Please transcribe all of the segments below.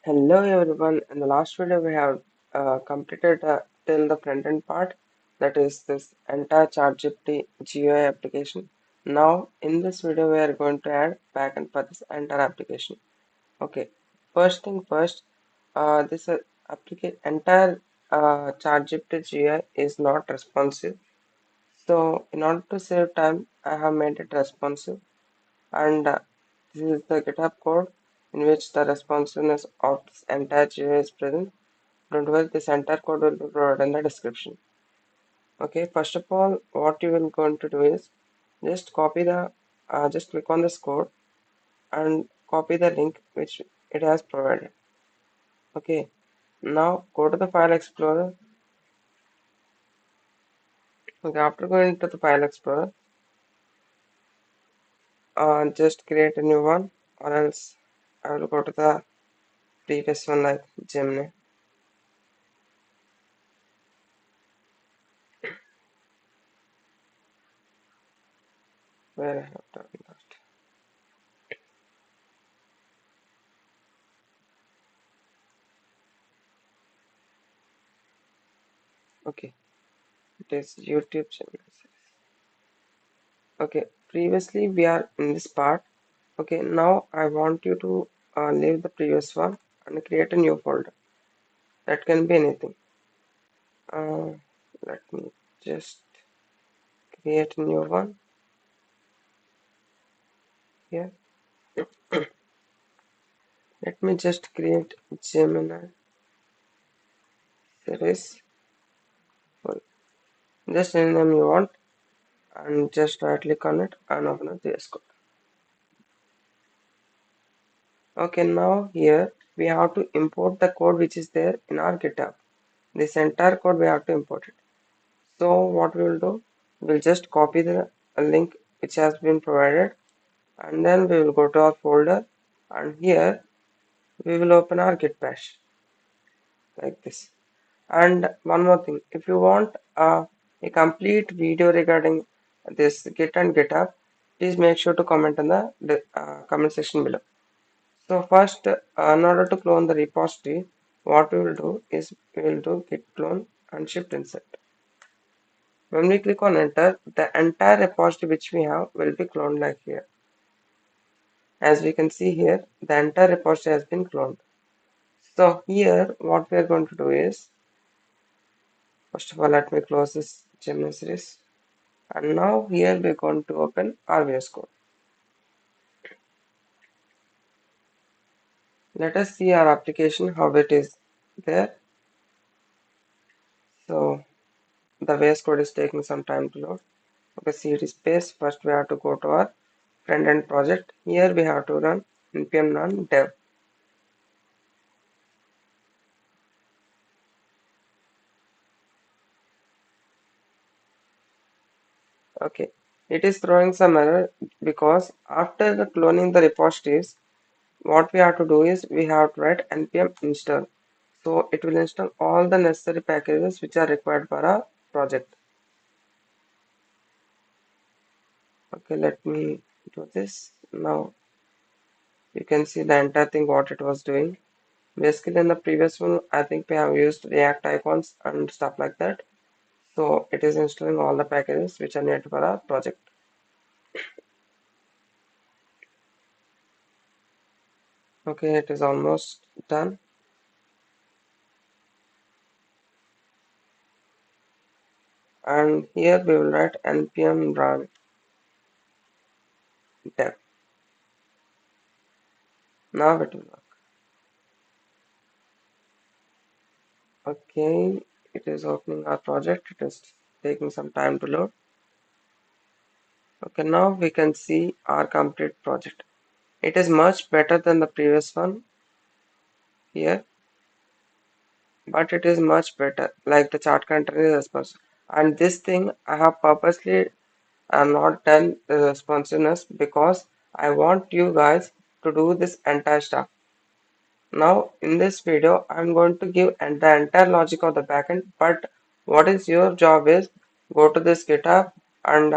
Hello everyone. In the last video, we have completed till the front end part, that is this entire ChatGPT GUI application. Now, in this video, we are going to add backend for this entire application. Okay. First thing first, this entire ChatGPT GUI is not responsive. So, in order to save time, I have made it responsive, and this is the GitHub code in which the responsiveness of this entire GUI is present. Don't worry, this entire code will be provided in the description. Okay, first of all, what you will going to do is just click on this code and copy the link which it has provided. Okay, now go to the file explorer. Okay, after going to the file explorer, just create a new one, or else I will go to the previous one like Gemini, where I have done that. Okay, it is YouTube Gemini. Okay, previously we are in this part. Okay, now I want you to leave the previous one and create a new folder. That can be anything. Uh, Let me just create a new one here. Let me just create Gemini series. Well, just any name you want and just right click on it and open up the VS Code. Okay, now here we have to import the code which is there in our GitHub. This entire code we have to import it. So what we will do, we'll just copy the link which has been provided, and then we will go to our folder, and here we will open our git bash like this. And one more thing, if you want a complete video regarding this git and github, please make sure to comment in the comment section below. So first, in order to clone the repository, what we will do is we will do git clone and shift insert. When we click on enter, the entire repository which we have will be cloned like here. As we can see here, the entire repository has been cloned. So here, what we are going to do is, first of all, let me close this Gemini series. And now here we are going to open our VS Code. Let us see our application, how it is there. So the VS Code is taking some time to load. Okay, cd space, first we have to go to our front end project. Here we have to run npm run dev. Okay, it is throwing some error because after the cloning the repositories, what we have to do is we have to write npm install. So it will install all the necessary packages which are required for our project. Okay, let me do this. Now you can see the entire thing what it was doing. Basically in the previous one, I think we have used React icons and stuff like that. So it is installing all the packages which are needed for our project. Okay, it is almost done. And here we will write npm run dev. Now it will work. Okay, it is opening our project. It is taking some time to load. Okay, now we can see our complete project. It is much better than the previous one here, but it is much better, like the chart container response. And this thing I have purposely not done the responsiveness because I want you guys to do this entire stuff. Now in this video I'm going to give the entire logic of the backend, but what is your job is go to this GitHub and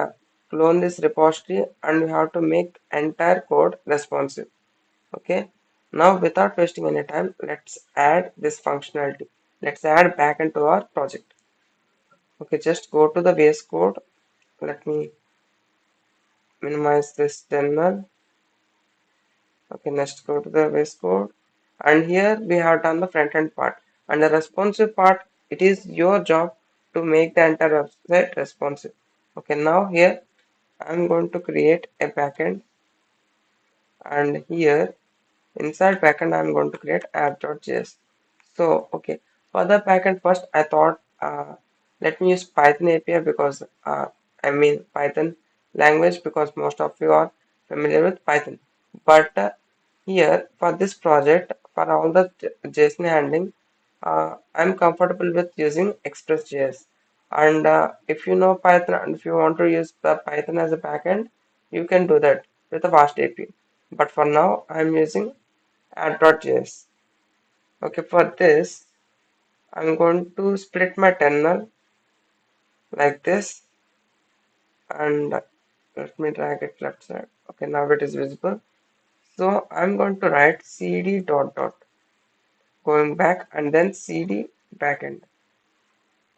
clone this repository, and you have to make entire code responsive. Okay, Now, without wasting any time, let's add this functionality. Let's add backend to our project. Okay, just go to the VS Code. Let me minimize this terminal. Okay, next go to the VS Code. And here we have done the front end part. And the responsive part, it is your job to make the entire website responsive. Okay, now here I'm going to create a backend, and here inside backend I'm going to create app.js. So okay, for the backend first I thought let me use Python API because I mean Python language because most of you are familiar with Python. But here for this project for all the JSON handling I'm comfortable with using Express.js. And if you know Python and if you want to use the Python as a backend, you can do that with a fast API. But for now, I'm using add.js. Okay, for this, I'm going to split my terminal like this, and let me drag it left side. Okay, now it is visible. So I'm going to write cd dot dot going back and then cd backend.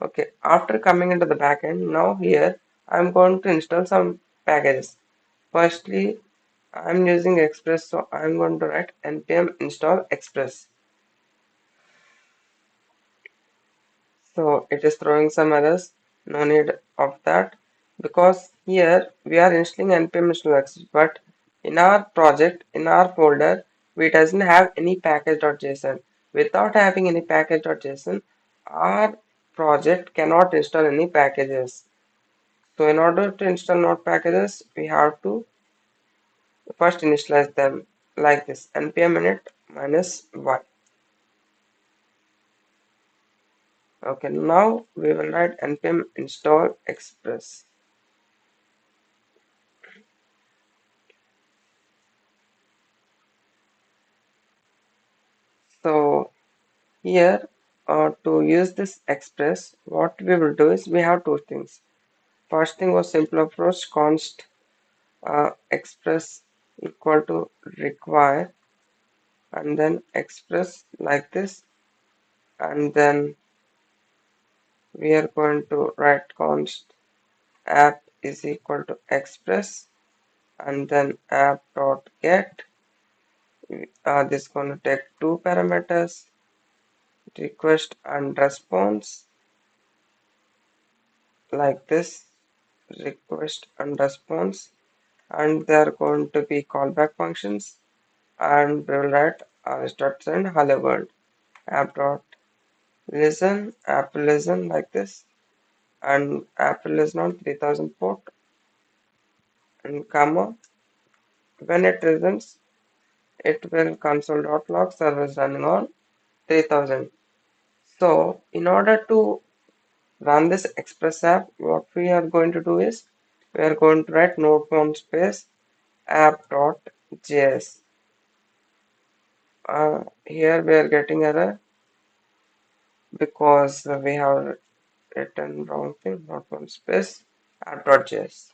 Okay, after coming into the backend, now here I'm going to install some packages. Firstly, I'm using Express, so I'm going to write npm install express. So it is throwing some errors, no need of that because here we are installing npm install express, but in our project, in our folder, we doesn't have any package.json. Without having any package.json, our project cannot install any packages. So in order to install node packages, we have to first initialize them like this npm init minus y. Okay, now we will write npm install express. So here to use this express, what we will do is we have two things. First thing was simple approach const express equal to require, and then express like this, and then we are going to write const app is equal to express, and then app dot get. This is going to take two parameters, request and response, like this, request and response, and they are going to be callback functions, and we will write start send hello world app dot listen app listen like this, and app listen on 3000 port, and comma when it resumes it will console.log service running on 3000. So in order to run this express app, what we are going to do is we are going to write node space app.js. Here we are getting error because we have written wrong thing, not one space app.js.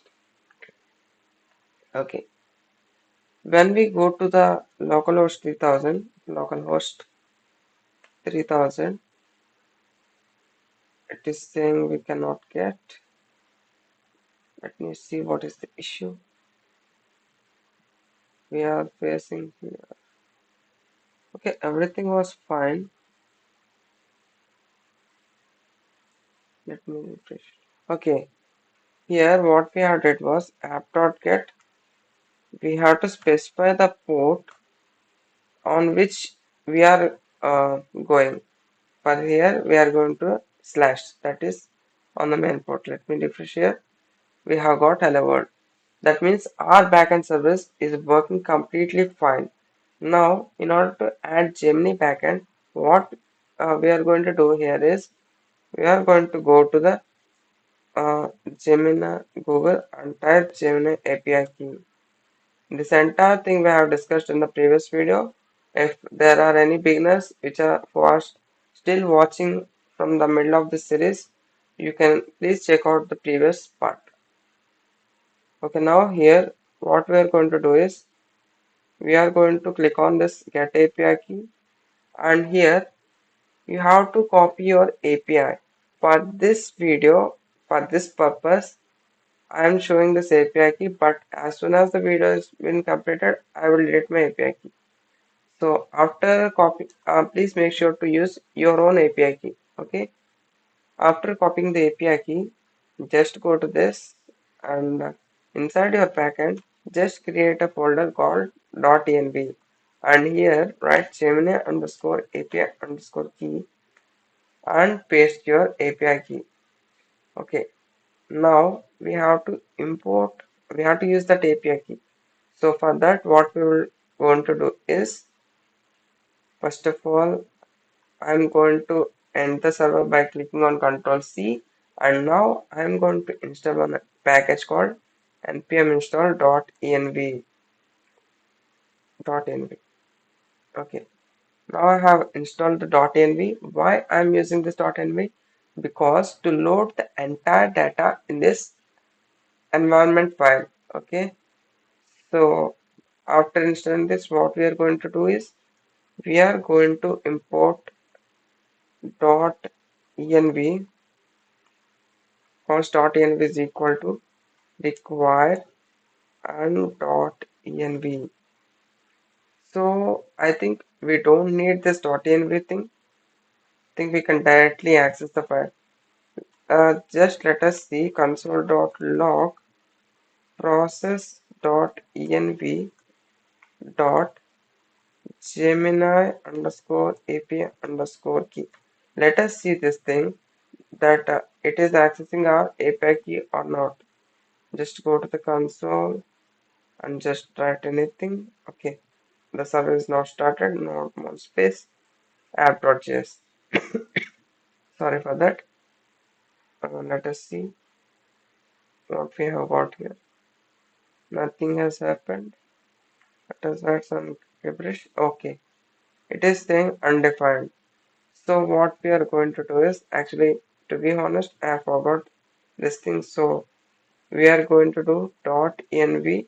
Okay, when we go to the localhost 3000, localhost 3000, it is saying we cannot get. Let me see what is the issue we are facing here. Okay, everything was fine. Let me refresh. Okay, here what we have did was app.get. We have to specify the port on which we are going. For here we are going to slash, that is on the main port. Let me refresh here. We have got hello world. That means our backend service is working completely fine. Now in order to add Gemini backend, what we are going to do here is we are going to go to the Gemini Google and type Gemini API key. This entire thing we have discussed in the previous video. If there are any beginners who are still watching from the middle of this series, you can please check out the previous part. Okay, now here what we are going to do is we are going to click on this get API key, and here you have to copy your API. For this video, for this purpose, I am showing this API key, but as soon as the video has been completed, I will delete my API key. So after copy, please make sure to use your own API key. Okay. After copying the API key, just go to this, and inside your backend, just create a folder called .env, and here write Gemini underscore API underscore key and paste your API key. Okay. Now we have to import. We have to use that API key. So for that, what we will going to do is, first of all, I'm going to end the server by clicking on Control C, and now I'm going to install a package called npm install .env. Okay, now I have installed the .env. Why I'm using this .env? Because to load the entire data in this environment file. Okay, so after installing this, what we are going to do is we are going to import .env. Const.env is equal to require and .env. So I think we don't need this .env thing. I think we can directly access the file. Just let us see console.log process.env dot Gemini underscore API underscore key. Let us see this thing that it is accessing our API key or not. Just go to the console and just write anything. Okay, the server is not started, no more space, app.js. Sorry for that. Let us see what we have got here. Nothing has happened. Let us write some gibberish. Okay, it is saying undefined. So what we are going to do is, actually, to be honest, I forgot this thing. So we are going to do .env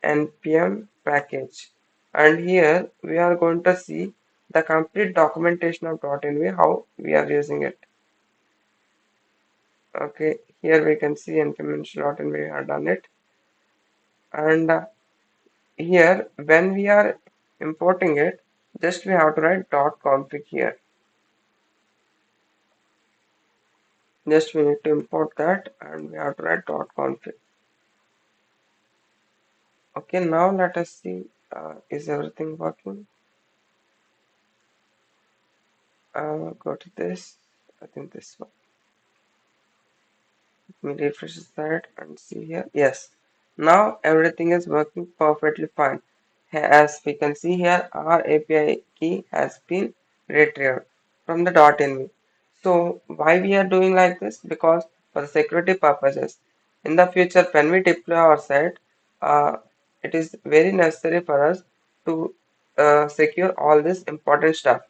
npm package, and here we are going to see the complete documentation of .env, how we are using it. Okay, here we can see npm install.env, we have done it, and here when we are importing it, just we have to write .config here. Just we need to import that, and we have to write .config. Okay, now let us see, is everything working? Go to this. I think this one. Let me refresh that and see here. Yes, now everything is working perfectly fine. As we can see here, our API key has been retrieved from the .env. So why we are doing like this? Because for security purposes, in the future when we deploy our site, uh, it is very necessary for us to secure all this important stuff.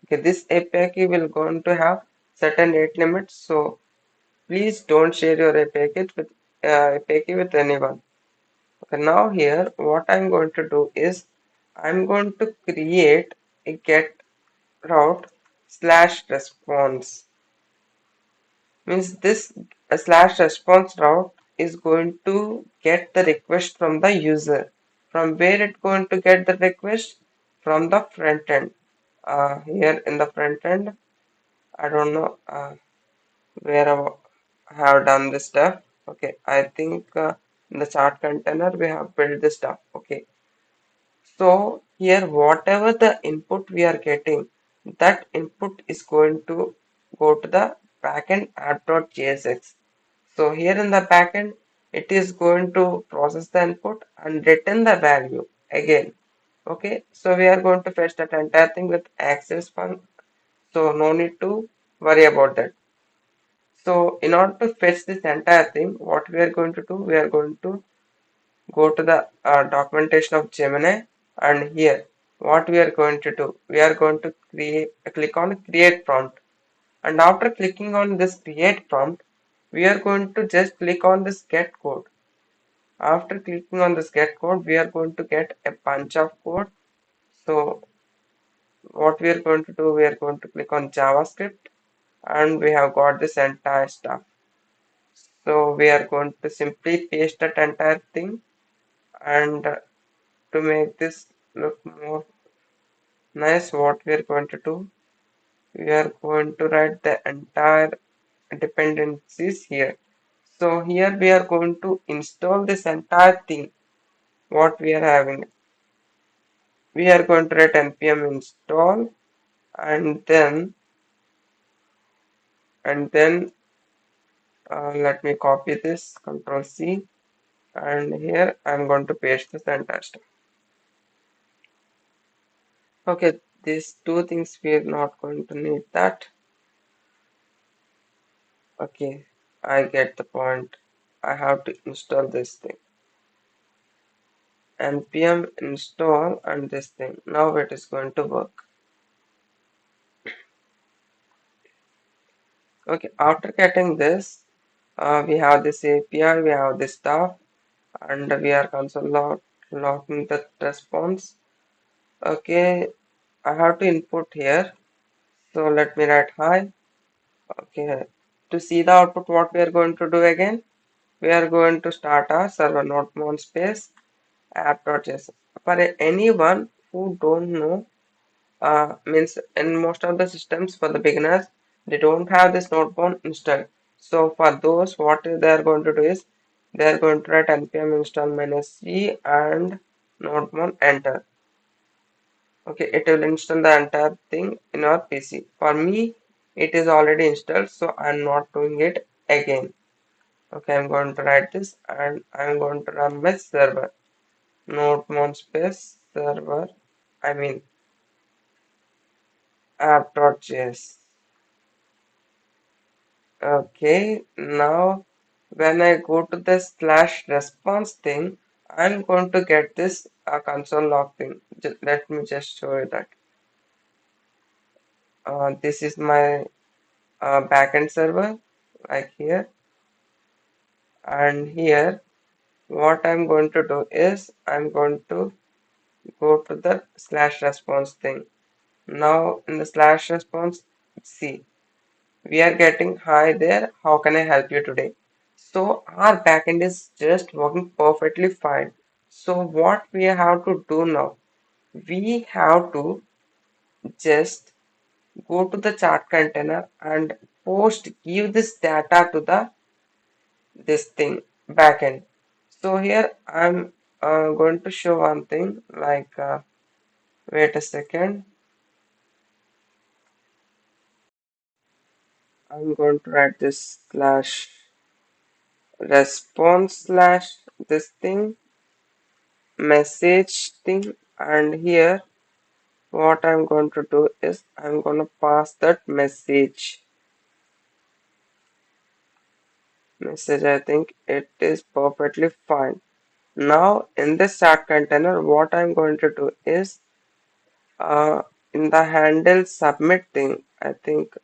Okay, this API key will going to have certain rate limits, so please don't share your API key with anyone. Okay, now here what I'm going to do is I'm going to create a get route slash response. Means this slash response route is going to get the request from the user. From where it going to get the request? From the front end. Here in the front end, I don't know. Where I have done this stuff. Okay, I think in the chart container we have built this stuff. Okay, so here whatever the input we are getting, that input is going to go to the backend app.jsx. So here in the backend, it is going to process the input and return the value again. Okay, so we are going to fetch that entire thing with access fun. So no need to worry about that. So in order to fetch this entire thing, what we are going to do, we are going to go to the documentation of Gemini, and here what we are going to do, we are going to click on create prompt, and after clicking on this create prompt, we are going to just click on this get code. After clicking on this get code, we are going to get a bunch of code. So what we are going to do, we are going to click on JavaScript and we have got this entire stuff. So we are going to simply paste that entire thing and to make this look more nice, what we are going to do, we are going to write the entire dependencies here. So here we are going to install this entire thing, what we are having. We are going to write npm install and then let me copy this, Control C, and here I'm going to paste this entire stuff. Okay, these two things we are not going to need that. Okay, I get the point. I have to install this thing. Npm install and this thing. Now it is going to work. Okay, after getting this, we have this API, we have this stuff, and we are logging the response. Okay, I have to input here. So let me write hi. Okay, to see the output, what we are going to do again? We are going to start our server node mon space app.js. For anyone who don't know, means in most of the systems for the beginners, they don't have this notebook installed. So for those, what they are going to do is they are going to write npm install -c and notebook enter. Okay, it will install the entire thing in our PC. For me, it is already installed, so I'm not doing it again. Okay, I'm going to write this and I'm going to run my server. Node space server, I mean app.js. Okay, now when I go to the slash response thing, I'm going to get this console log thing. Let me just show you that. This is my backend server, like here, and here what I'm going to do is I'm going to go to the slash response thing. Now in the slash response, see, we are getting hi there, how can I help you today? So our backend is just working perfectly fine. So what we have to do now, we have to just go to the chart container and give this data to the this thing backend. So here I'm going to show one thing like wait a second, I'm going to write this slash response slash this thing message thing, and here what I'm going to do is I'm going to pass that message. I think it is perfectly fine. Now in this start container, what I'm going to do is in the handle submit thing, I think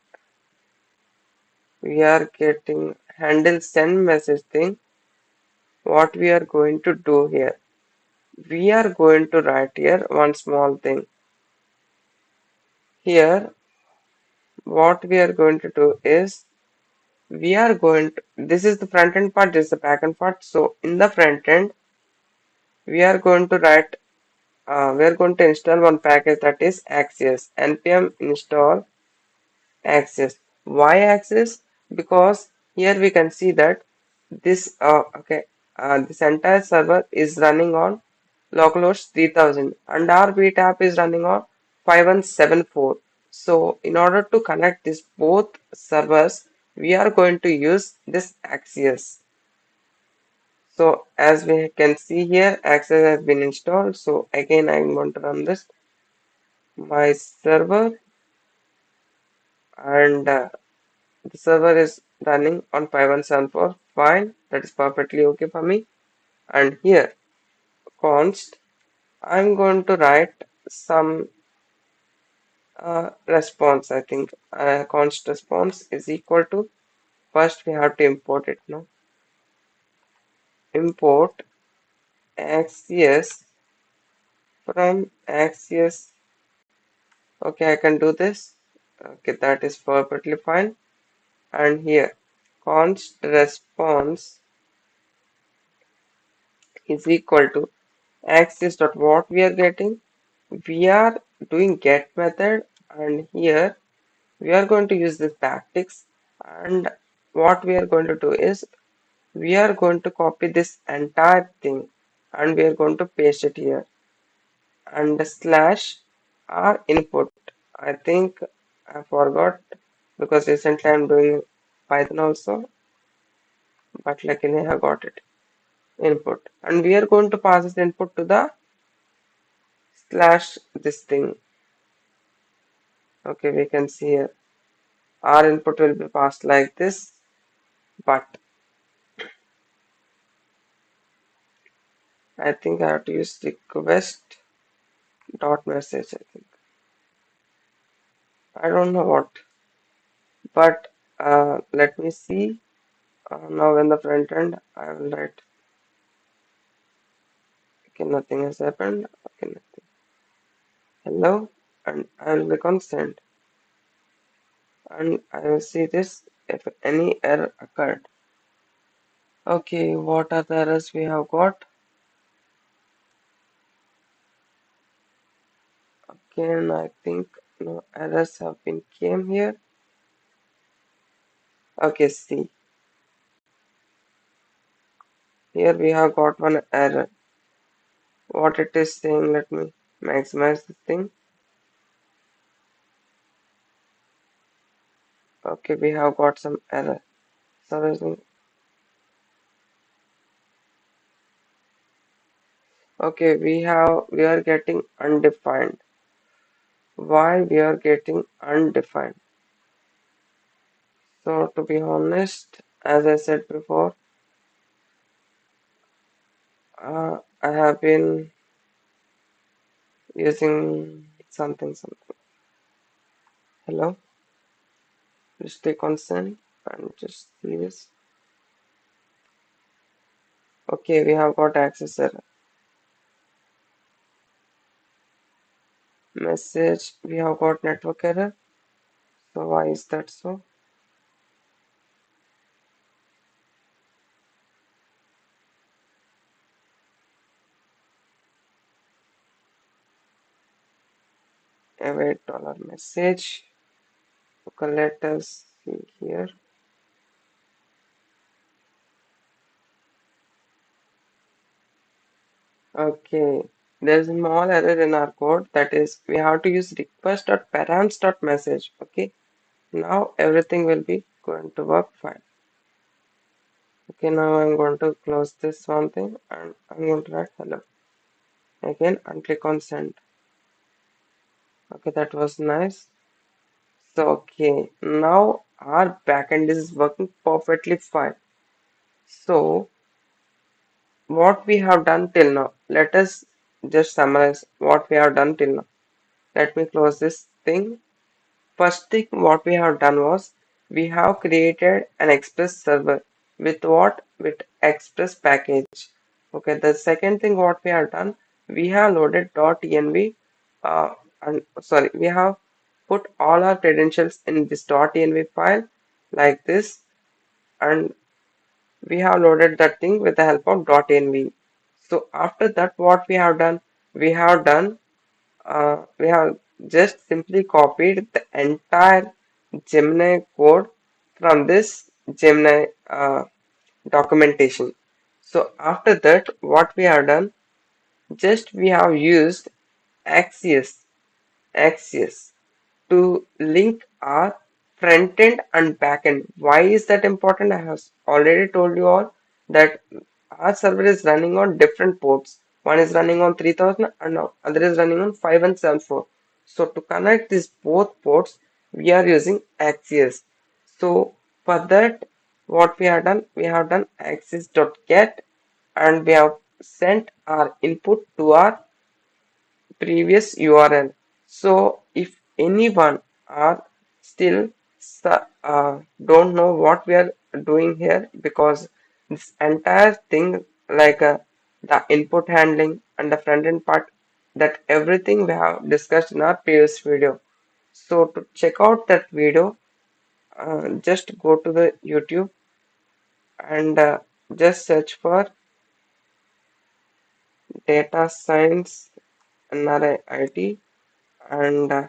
we are getting handle send message thing. What we are going to do here, we are going to write here one small thing. Here what we are going to do is we are going to, this is the front end part, this is the back end part. So in the front end we are going to write we are going to install one package, that is Axios, npm install Axios. Why Axios? Because here we can see that this entire server is running on localhost 3000 and our beat app is running on 5174. So in order to connect these both servers, we are going to use this Axios. So as we can see here, Axios has been installed. So again, I'm going to run this my server, and the server is running on 5174. Fine, that is perfectly okay for me. And here const, I'm going to write some response. I think const response is equal to, first we have to import it now. Import. access from access. Okay, I can do this. Okay, that is perfectly fine. And here, const response is equal to access dot what we are getting. We are doing get method, and here we are going to use this backticks, and what we are going to do is we are going to copy this entire thing and we are going to paste it here and slash our input. I think I forgot because recently I'm doing Python also, but luckily I have got it. Input, and we are going to pass this input to the slash this thing. Okay, we can see here our input will be passed like this, but I think I have to use request dot message. I think I don't know what, but let me see. Now in the front end, I will write okay, nothing has happened. Okay, nothing. Hello, and I will click on send, and I will see this if any error occurred. Okay, what are the errors we have got? Again, I think no errors have been came here. Okay, see here we have got one error. What it is saying? Let me maximize this thing. Okay, we have got some error. So okay, we are getting undefined. Why we are getting undefined? So to be honest, as I said before, I have been using something. Hello, just click on send and just see this. Okay, we have got access error. Message, we have got network error. So why is that so? Await dollar message. Okay, let us see here. Okay, there's a small error in our code, that is we have to use request.params.message. Okay, now everything will be going to work fine. Okay, now I'm going to close this one thing and I'm going to write hello again and click on send. Okay, that was nice. So okay, now our backend is working perfectly fine. So what we have done till now, let us just summarize what we have done till now. Let me close this thing. First thing what we have done was we have created an Express server with what? With Express package. Okay, the second thing what we have done, we have loaded .env and sorry, we have put all our credentials in this .env file like this, and we have loaded that thing with the help of .env. So after that what we have done, we have just simply copied the entire Gemini code from this Gemini documentation. So after that, what we have done, just we have used Axios, Axios to link our front end and back end. Why is that important? I have already told you all that our server is running on different ports. One is running on 3000 and other is running on 5174. So to connect these both ports, we are using Axios. So for that, what we have done, Axios.get, and we have sent our input to our previous URL. So if anyone are still don't know what we are doing here, because this entire thing like the input handling, and the front end part, that everything we have discussed in our previous video. So to check out that video, just go to the YouTube and just search for data science NRIIT, and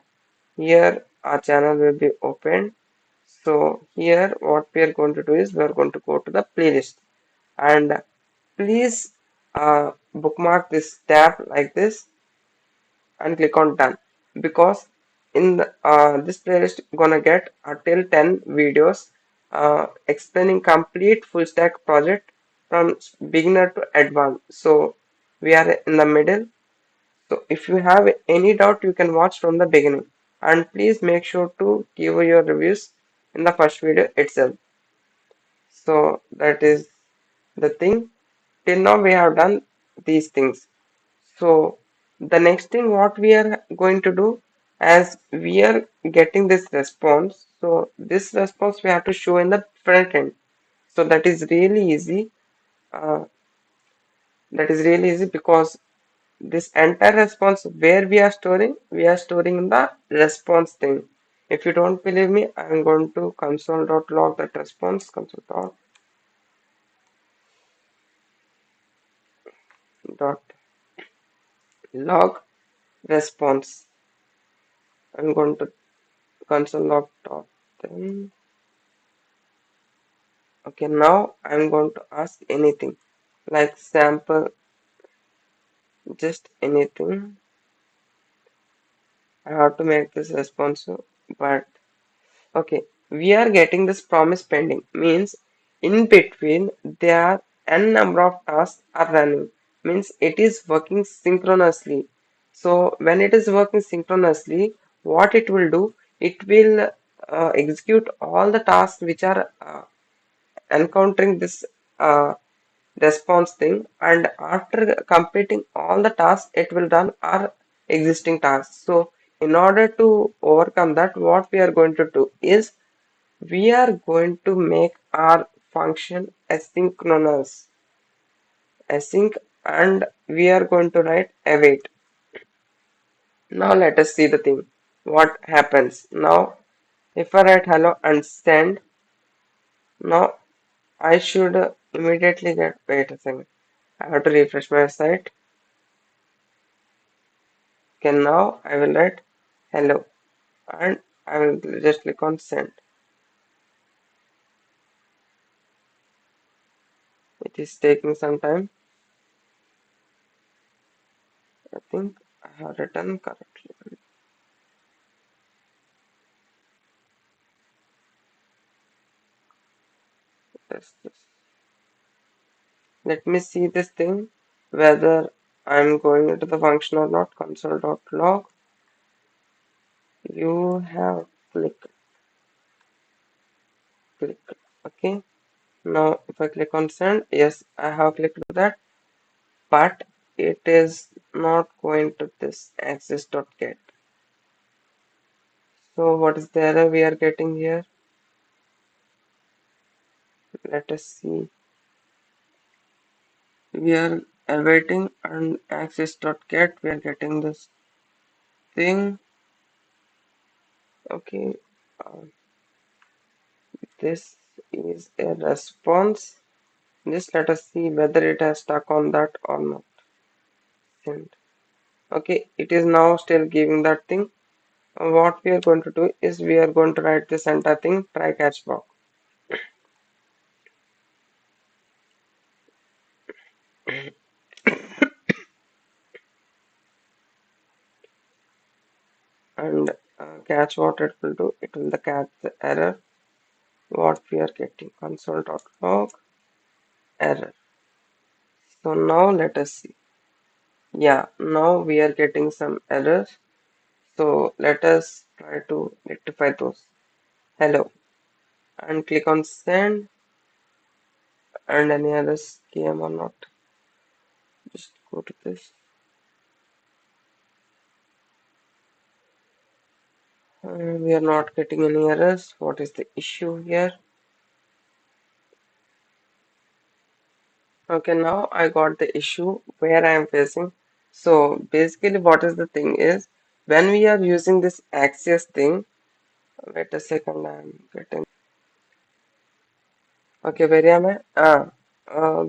here our channel will be opened. So here what we are going to do is we are going to go to the playlist, and please bookmark this tab like this and click on done, because in this playlist gonna get till 10 videos explaining complete full stack project from beginner to advanced. So we are in the middle. So if you have any doubt, you can watch from the beginning, and please make sure to give your reviews in the first video itself. So that is the thing. Till now we have done these things. So the next thing what we are going to do, as we are getting this response, so this response we have to show in the front end. So that is really easy. Uh, that is really easy because this entire response where we are storing in the response thing. If you don't believe me, I'm going to console.log that response, console.log response. I'm going to console.log dot then. Okay, now I'm going to ask anything like sample, just anything. I have to make this responsive, but okay, we are getting this promise pending, means in between there are n number of tasks are running, means it is working synchronously. So when it is working synchronously, what it will do, it will execute all the tasks which are encountering this uh, response thing, and after completing all the tasks it will run our existing tasks. So in order to overcome that, what we are going to do is we are going to make our function async, and we are going to write await. Now let us see the thing what happens. Now if I write hello and send, now I should immediately get, wait a second, I have to refresh my site. Okay, now I will write hello and I will just click on send. It is taking some time. I think I have written correctly. Test this. Let me see this thing whether I'm going into the function or not. Console.log. You have clicked. Okay. Now if I click on send, yes, I have clicked that, but it is not going to this access.get. So what is the error we are getting here? Let us see. We are awaiting and access.get. We are getting this thing. Okay. Uh, this is a response. Just let us see whether it has stuck on that or not. Send. Okay, it is now still giving that thing. What we are going to do is we are going to write this entire thing try catch block, and catch what it will do. It will catch the error what we are getting, console.log error. So now let us see. Yeah, now we are getting some errors. So let us try to rectify those. Hello, and click on send, and any others came or not. Just go to this. We are not getting any errors. What is the issue here? Okay, now I got the issue where I am facing. So basically what is the thing is when we are using this access thing, wait a second, I'm getting, okay, where am I?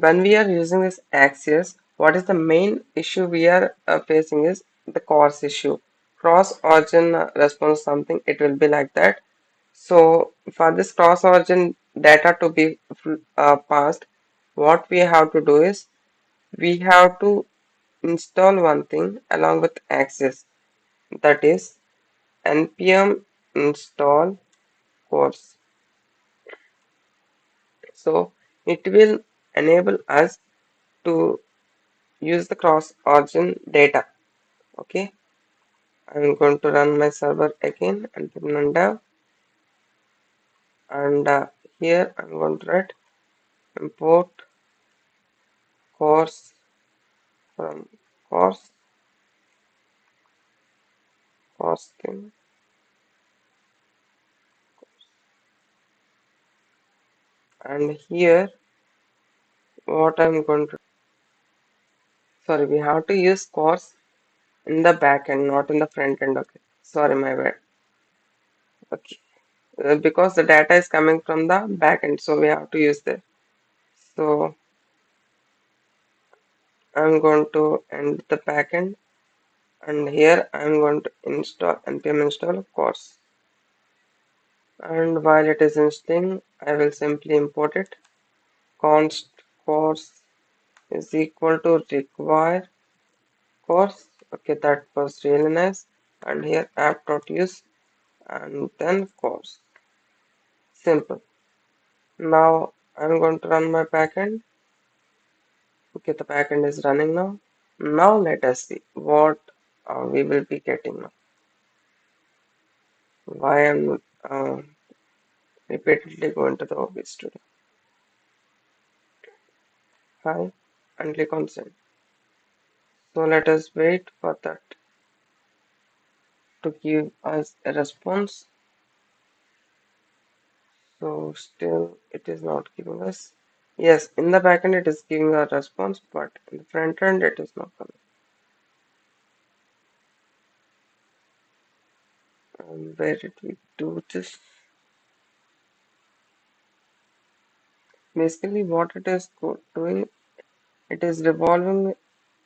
When we are using this access, what is the main issue we are facing is the course issue. Cross origin response something, it will be like that. So for this cross origin data to be passed, what we have to do is we have to install one thing along with access, that is npm install course. So it will enable us to use the cross origin data. Okay, I'm going to run my server again and put dev, and here I'm going to write import course from course thing, and here what I'm going to, sorry, we have to use course in the back end, not in the front end. Okay, sorry, my bad. Okay, because the data is coming from the back end, so we have to use that. So I'm going to end the backend, and here I'm going to install npm install course. And while it is installing, I will simply import it. Const course is equal to require course. Okay, that was really nice. And here app.use and then course. Simple. Now I'm going to run my backend. Okay, the backend is running now. Now let us see what we will be getting now. Why I'm repeatedly going to the OBS studio. Hi, and click on send. So let us wait for that to give us a response. So still it is not giving us. Yes, in the backend it is giving a response, but in the front end it is not coming. Where did we do this? Basically, what it is doing, it is revolving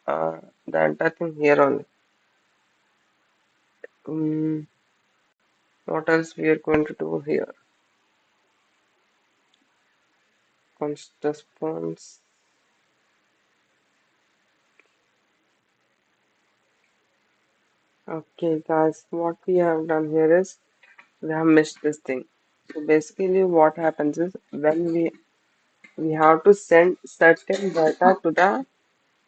the entire thing here only. What else we are going to do here? Const response. Okay, guys, what we have done here is we have missed this thing. So basically, what happens is when we have to send certain data to the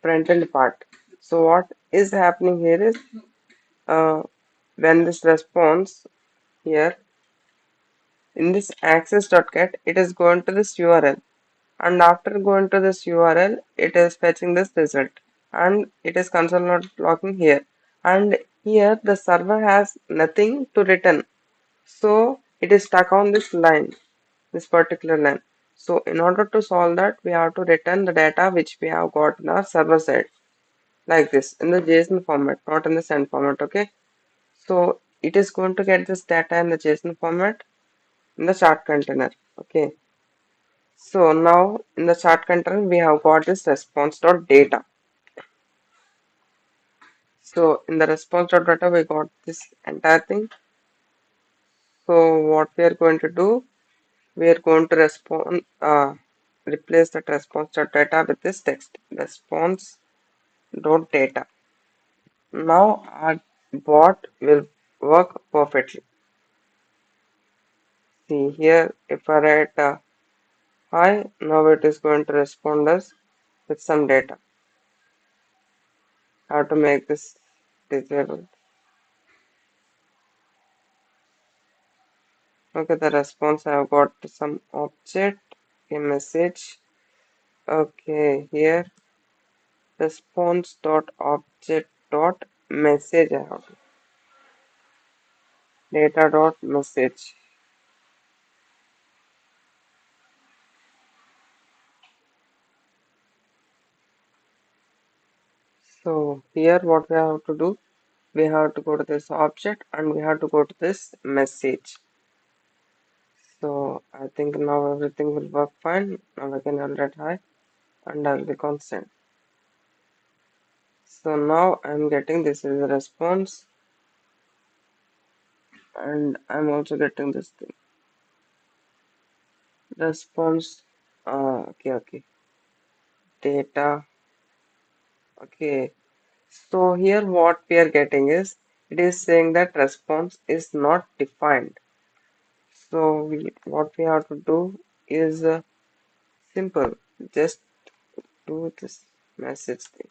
front end part. So what is happening here is uh, when this response here in this access.get, it is going to this URL, and after going to this URL, it is fetching this result, and it is console not logging here, and here the server has nothing to return, so it is stuck on this line, this particular line. So in order to solve that, we have to return the data which we have got in our server side, like this in the JSON format, not in the send format. Okay, so it is going to get this data in the JSON format in the chart container. Okay, so now in the chart container we have got this response.data. So in the response.data we got this entire thing. So what we are going to do, we are going to replace that response.data with this text response.data. Now our bot will work perfectly. See here, if I write hi, now it is going to respond us with some data. How to make this disabled? Okay, the response I have got some object, a message. Okay, here response dot object dot message I have data dot message. So here what we have to do, we have to go to this object and we have to go to this message. So I think now everything will work fine. Now I can alert hi and I'll be consent. So now I'm getting this is a response and I'm also getting this thing. Response. Okay. Data. Okay. So here what we are getting is it is saying that response is not defined. So what we have to do is simple. Just do this message thing.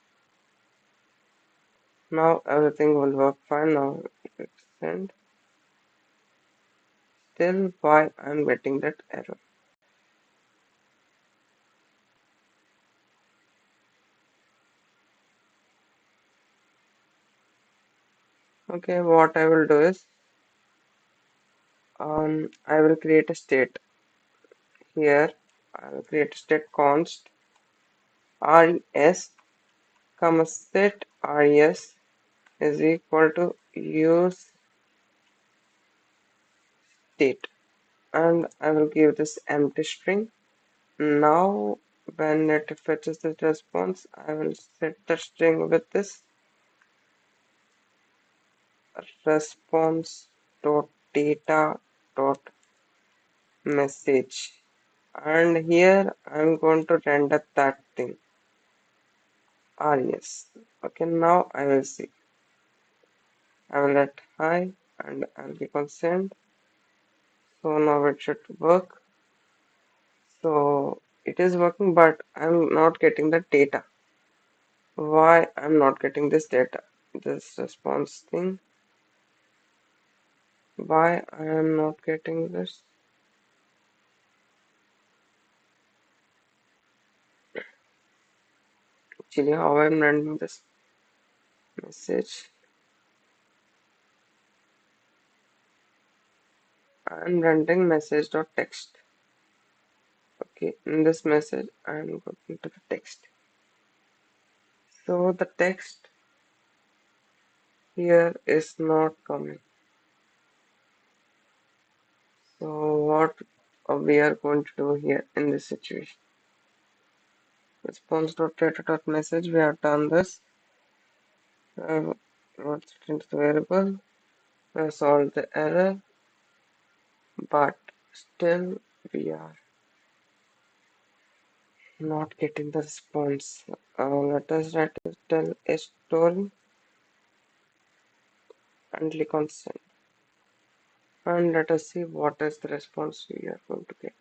Now everything will work fine. Now click send. Still why I'm getting that error. Okay, what I will do is I will create a state here. I will create a state const res comma set res is equal to use state and I will give this empty string. Now when it fetches the response, I will set the string with this response dot data dot message, and here I'm going to render that thing res. Okay, now I will see. I will let hi and I'll be consent. So now it should work. So it is working, but I'm not getting the data. Why I'm not getting this data? This response thing. Why I am not getting this? Actually, how I'm rendering this message? I'm rendering message.text. Okay, in this message, I'm going to the text. So the text here is not coming. So what we are going to do here in this situation? Response.data.message, we have done this. Wrote it into the variable. We have solved the error, but still we are not getting the response. Let us write tell a story and click on send. And let us see what is the response we are going to get.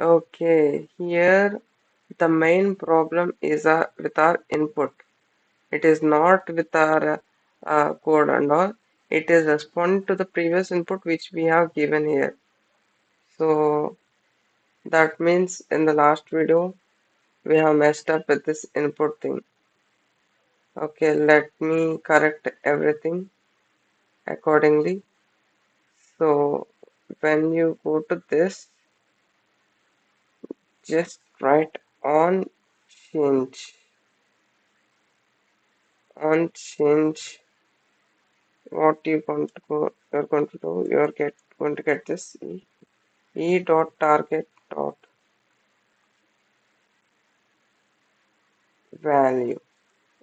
Okay, here the main problem is with our input. It is not with our code and all. It is responding to the previous input which we have given here. So that means in the last video we have messed up with this input thing. Okay, let me correct everything accordingly. So when you go to this, just write on change what you're going to do. Going to get this e dot target dot value,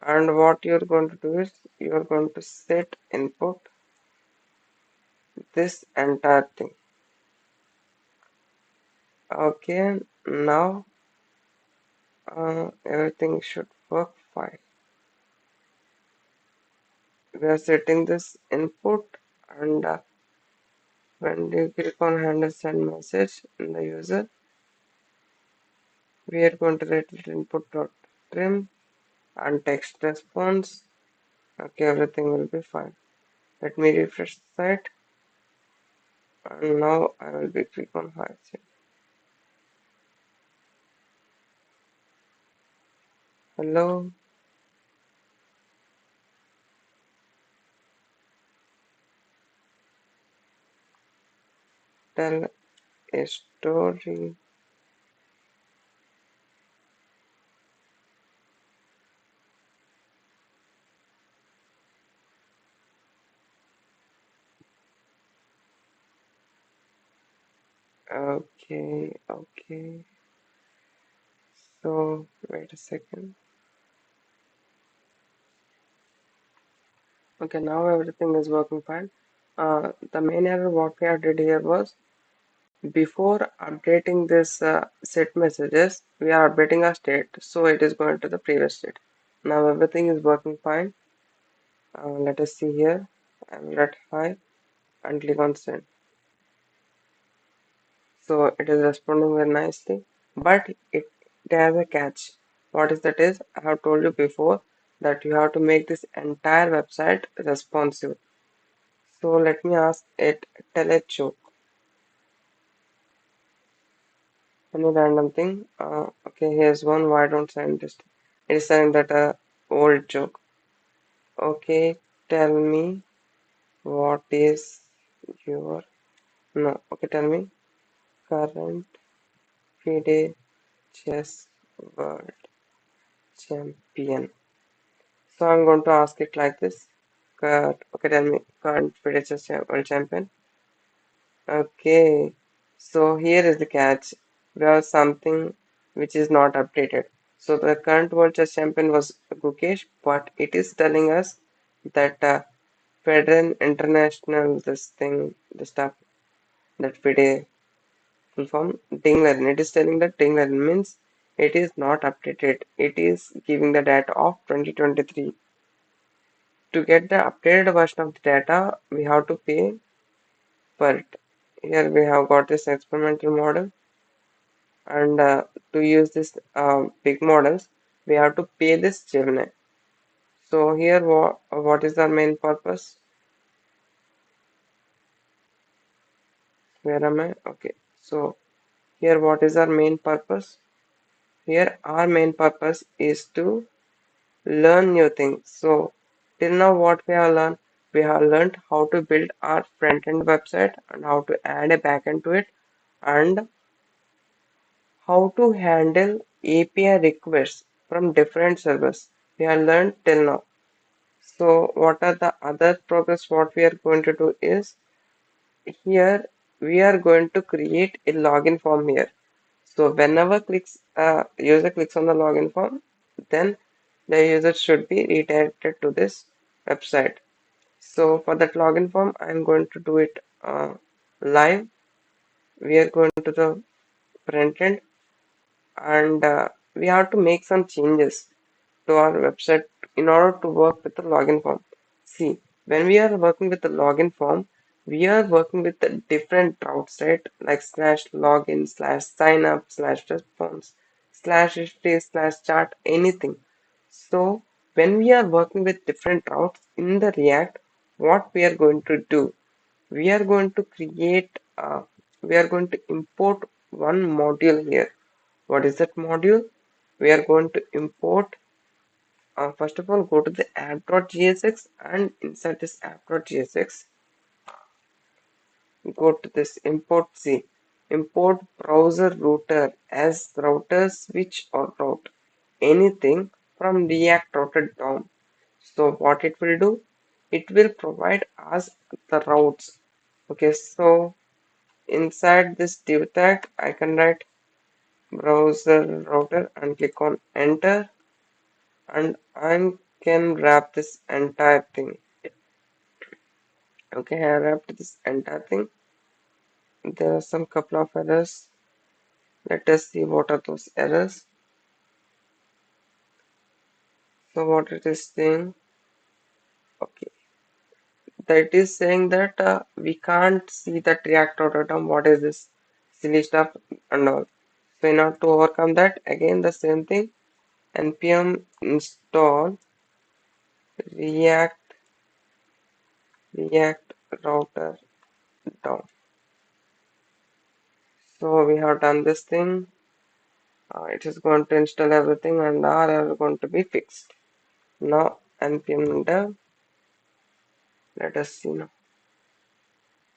and what you're going to do is you're going to set input this entire thing. Okay, now everything should work fine. We are setting this input, and when you click on handle send message in the user, we are going to write it input dot trim and text response. Okay, everything will be fine. Let me refresh the site, and now I will be click on hi. Hello, tell a story Okay. So wait a second. Okay, now everything is working fine. The main error what we have did here was before updating this set messages, we are updating our state, so it is going to the previous state. Now everything is working fine. Let us see here. I will write hi and click on send. So it is responding very nicely, but it has a catch. What is that is, I have told you before that you have to make this entire website responsive. So let me ask it, tell a joke, any random thing. Okay, here's one. Why don't scientists? It is saying that old joke. Okay, tell me what is your no. Okay, tell me current FIDE chess world champion. So I'm going to ask it like this. Okay, tell me current FIDE chess world champion. Okay, so here is the catch. We have something which is not updated. So the current world chess champion was Gukesh, but it is telling us that Federal International, this thing, the stuff that FIDE full form, Dinglerin. It is telling that Dinglerin means it is not updated. It is giving the data of 2023. To get the updated version of the data, we have to pay for it. Here we have got this experimental model, and to use this big models, we have to pay this Gemini. So here, what is the main purpose? Where am I? Okay. So here, what is our main purpose? Here, our main purpose is to learn new things. So till now, what we have learned? We have learned how to build our front-end website and how to add a backend to it, and how to handle API requests from different servers. We have learned till now. So what are the other progress what we are going to do is here we are going to create a login form here. So whenever user clicks on the login form, then the user should be redirected to this website. So for that login form, I'm going to do it live. We are going to the front end, and we have to make some changes to our website in order to work with the login form. See, when we are working with the login form, we are working with the different routes, right? Like slash login, slash sign up, slash response, slash history, slash chart, anything. So when we are working with different routes in the React, what we are going to do? We are going to we are going to import one module here. What is that module? We are going to import first of all, go to the app.jsx, and inside this app.jsx, go to this import C. Import browser router as router switch or route. Anything from React routed DOM. So what it will do? It will provide us the routes. Okay, so inside this div tag, I can write browser router and click on enter, and I can wrap this entire thing. Okay, I wrapped this entire thing. There are some couple of errors. Let us see what are those errors. So what it is saying, okay, that is saying that we can't see that React AutoDOM. What is this silly stuff and all. So in order to overcome that, again the same thing, npm install React React router DOM. So we have done this thing. It is going to install everything, and our error going to be fixed. Now npm dev. Let us see now.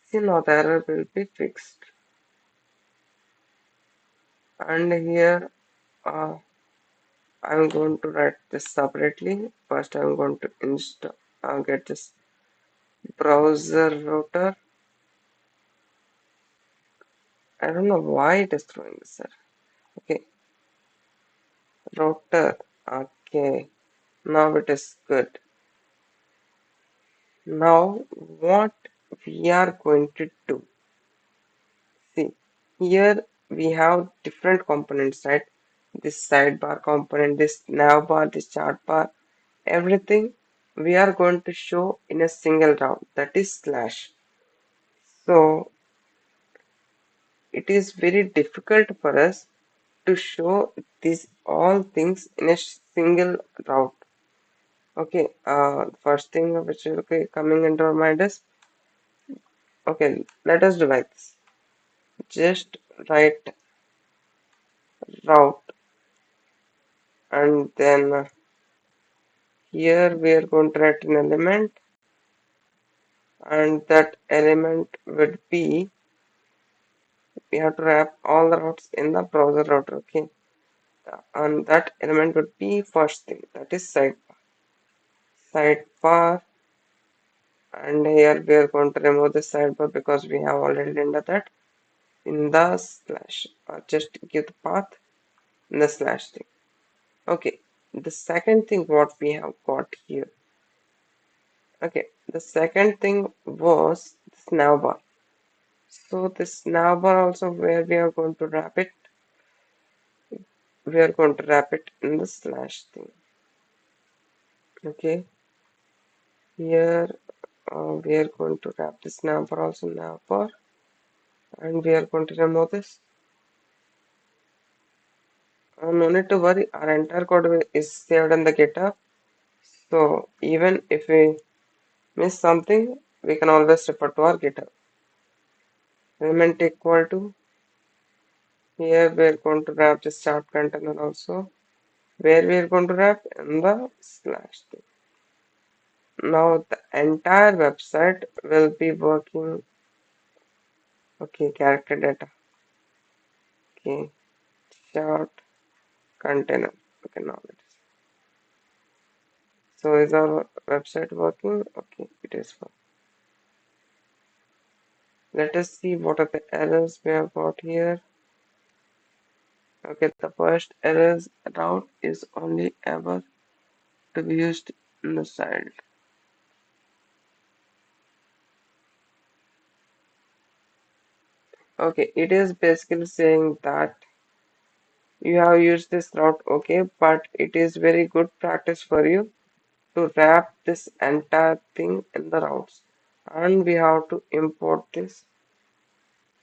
See now the error will be fixed. And here I'm going to write this separately. First I'm going to install get this browser router I don't know why it is throwing this error. Okay, router. Okay, now it is good. Now what we are going to do? See, here we have different components, right? This sidebar component, this nav bar, this chart bar, everything we are going to show in a single route, that is slash. So it is very difficult for us to show these all things in a single route. Okay, first thing which is okay coming into our mind is, okay, let us do like this. Just write route, and then here we are going to write an element, and that element would be, we have to wrap all the routes in the browser router. Okay, and that element would be first thing, that is sidebar, and here we are going to remove the sidebar because we have already done that in the slash, or just give the path in the slash thing. Okay, the second thing what we have got here, okay, the second thing was this navbar. So this navbar also, where we are going to wrap it, we are going to wrap it in the slash thing. Okay, here we are going to wrap this navbar also navbar, and we are going to remove this. No need to worry, our entire code is saved in the GitHub. So even if we miss something, we can always refer to our GitHub. Element equal to, here we are going to wrap this chart container also, where we are going to wrap in the slash thing. Now the entire website will be working. Okay, character data. Okay, chart container. Okay, now it is. So is our website working? Okay, it is working. Let us see what are the errors we have got here. Okay, the first errors route is only ever to be used in the child. Okay, it is basically saying that you have used this route, okay, but it is very good practice for you to wrap this entire thing in the routes, and we have to import this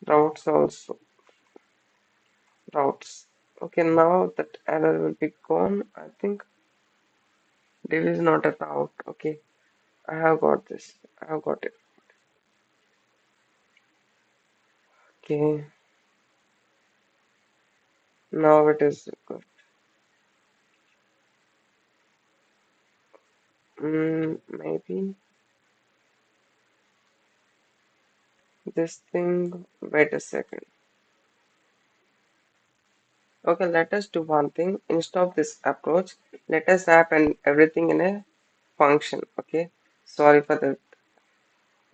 routes also. Routes. Okay, now that error will be gone. I think this is not a route. Okay, I have got this. I have got it. Okay, now it is good. Maybe this thing. Wait a second. Okay, let us do one thing. Instead of this approach, let us wrap and everything in a function. Okay, sorry for the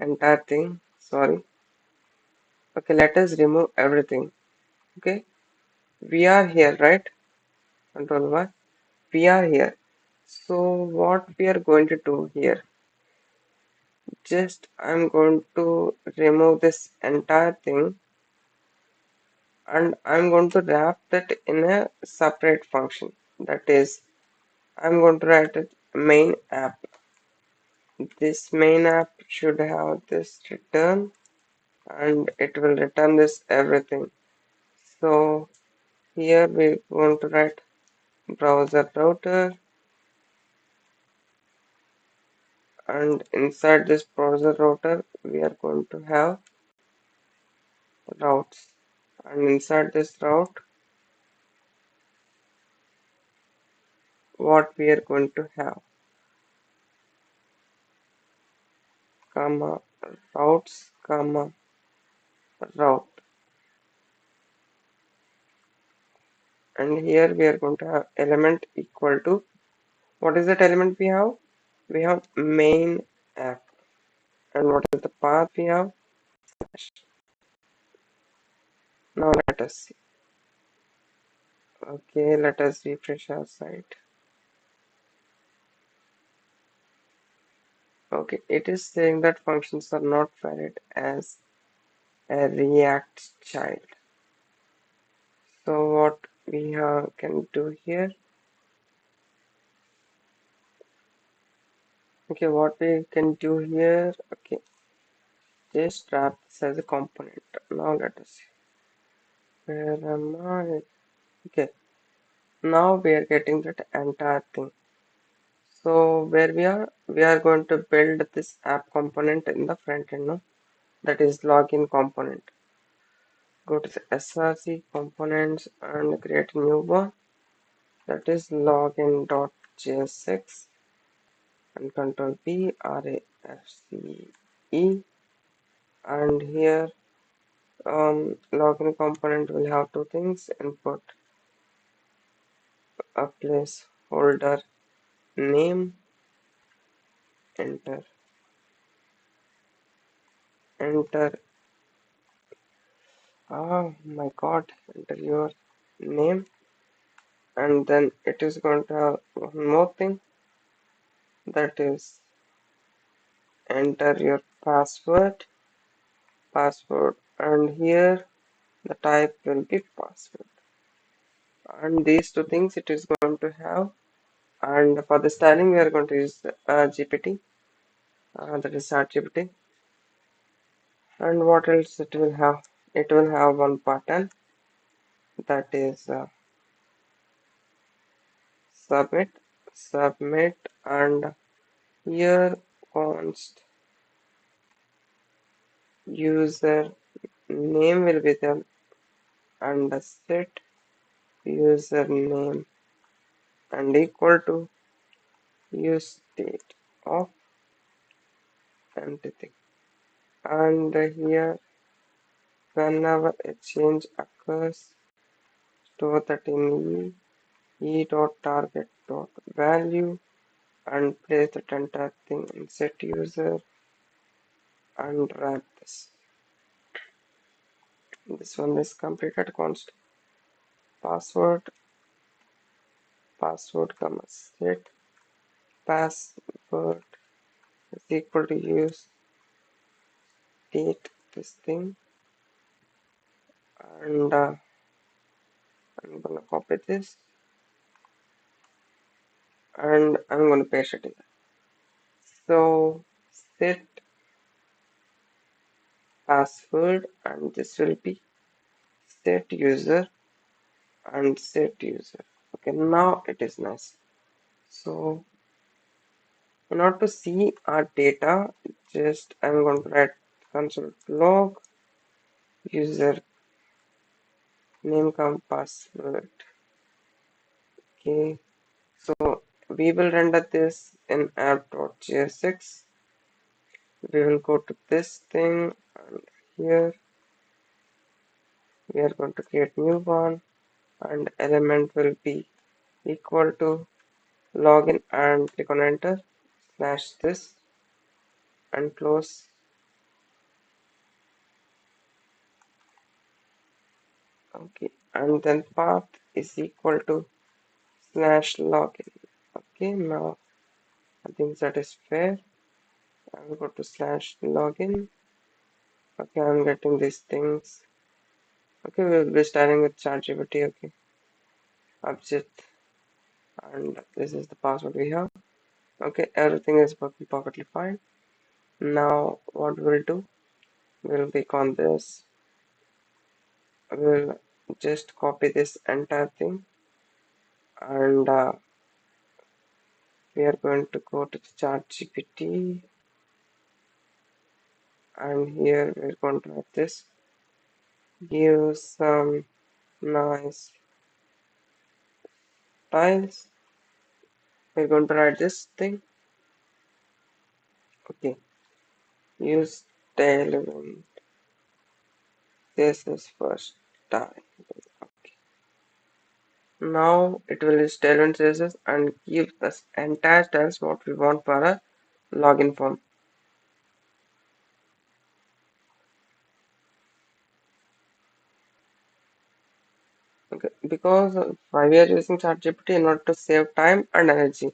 entire thing. Sorry. Okay, let us remove everything. Okay, we are here, right? Control Y. We are here. So what we are going to do here? Just I'm going to remove this entire thing, and I'm going to wrap that in a separate function. That is, I'm going to write a main app. This main app should have this return, and it will return this everything. So here we're going to write browser router, and inside this browser router we are going to have routes, and inside this route what we are going to have, comma, routes, comma, route, and here we are going to have element equal to, what is that element we have main app, and what is the path we have, Now let us see. Okay, let us refresh our site. Okay, it is saying that functions are not valid as a React child. So what we can do here, okay, what we can do here, okay, just wrap this as a component. Now let us see. Where am I? Okay, now we are getting that entire thing. So where we are going to build this app component in the front end, no? That is login component. Go to the src components and create a new one. That is login.js6 and control P RAFCE, and here login component will have two things: input a placeholder name, enter enter oh my god, enter your name, and then it is going to have one more thing, that is enter your password, and here the type will be password, and these two things it is going to have. And for the styling we are going to use GPT, that is ChatGPT. And what else it will have? It will have one button, that is submit, and here const user name will be there, and set username and equal to use state of entity. And here whenever a change occurs, store that in dot target dot value, and place the entire thing in set user and wrap this. This one is completed. Const password comma set password is equal to use state this thing, and I'm gonna copy this and I'm gonna paste it in. So set password, and this will be set user and set user. Okay, now it is nice. So in order to see our data, just I'm going to write console log user name come password. Okay, so we will render this in app.js6. We will go to this thing, and here we are going to create new one, and element will be equal to login, and click on enter slash this and close. Okay, and then path is equal to slash login. Okay, now I think that is fair. I will go to slash login. Okay, I'm getting these things. Okay, we'll be starting with ChatGPT. Okay, object, and this is the password we have. Okay, everything is working perfectly fine. Now, what we'll do, we'll click on this. We'll just copy this entire thing, and we are going to go to the ChatGPT, and here we're going to have this. Give some nice tiles. We're going to write this thing. Okay, use tailwind. This is first tile. Okay. Now it will use tailwind CSS and give us entire tiles what we want for a login form. Okay, because why we are using ChatGPT in order to save time and energy,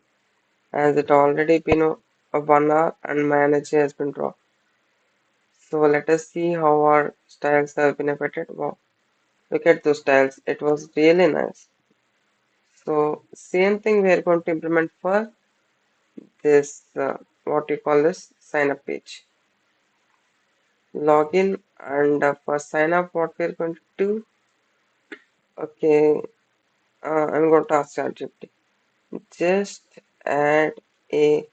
as it already been a 1 hour and my energy has been dropped. So let us see how our styles have been affected. Wow, look at those styles. It was really nice. So same thing we are going to implement for this what you call this sign up page. Login and for sign up what we are going to do. Okay, I'm going to ask ChatGPT. Just add a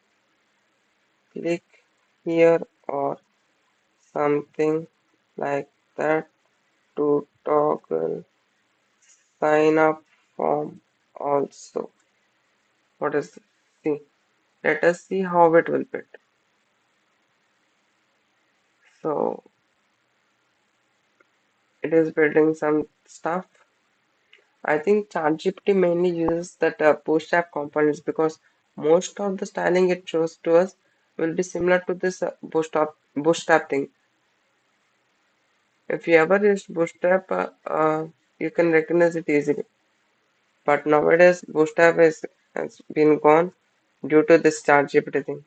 click here or something like that to toggle sign up form also. What is this? See, let us see how it will fit. So it is building some stuff. I think ChatGPT mainly uses that bootstrap components because most of the styling it shows to us will be similar to this bootstrap thing. If you ever used bootstrap, you can recognize it easily. But nowadays, has been gone due to this ChatGPT thing.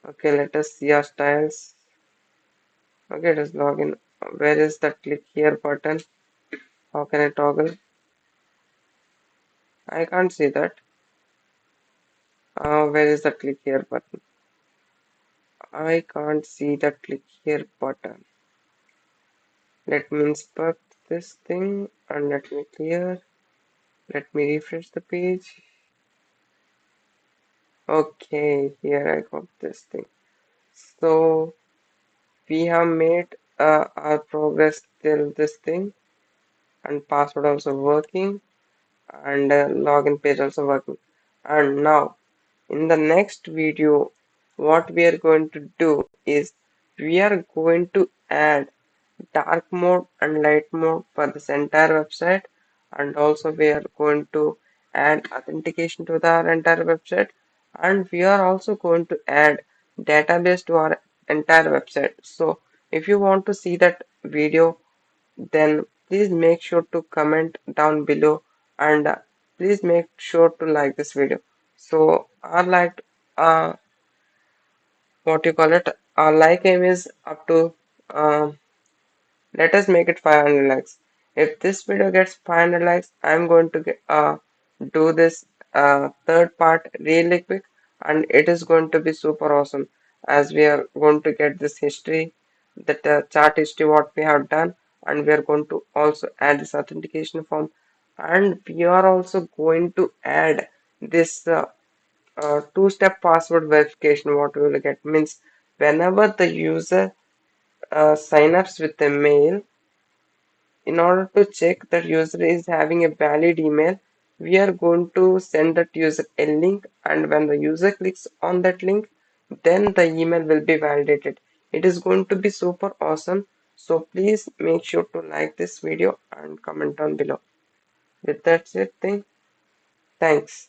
Okay, let us see our styles. Okay, let's log in. Where is the click here button? How can I toggle? I can't see that. Where is the click here button? I can't see the click here button. Let me inspect this thing and let me clear. Let me refresh the page. Okay, here I got this thing. So we have made our progress till this thing, and password also working, and login page also working. And now in the next video, what we are going to do is we are going to add dark mode and light mode for this entire website, and also we are going to add authentication to the entire website, and we are also going to add database to our entire website. So if you want to see that video, then please make sure to comment down below, and please make sure to like this video. So our like uh, what you call it, our like aim is up to let us make it 500 likes. If this video gets 500 likes, I'm going to do this third part really quick, and it is going to be super awesome as we are going to get this history, that chart history what we have done, and we are going to also add this authentication form, and we are also going to add this two-step password verification. What we will get means whenever the user sign-ups with a mail, in order to check that user is having a valid email, we are going to send that user a link, and when the user clicks on that link, then the email will be validated. It is going to be super awesome. So please make sure to like this video and comment down below. With that said thing, thanks.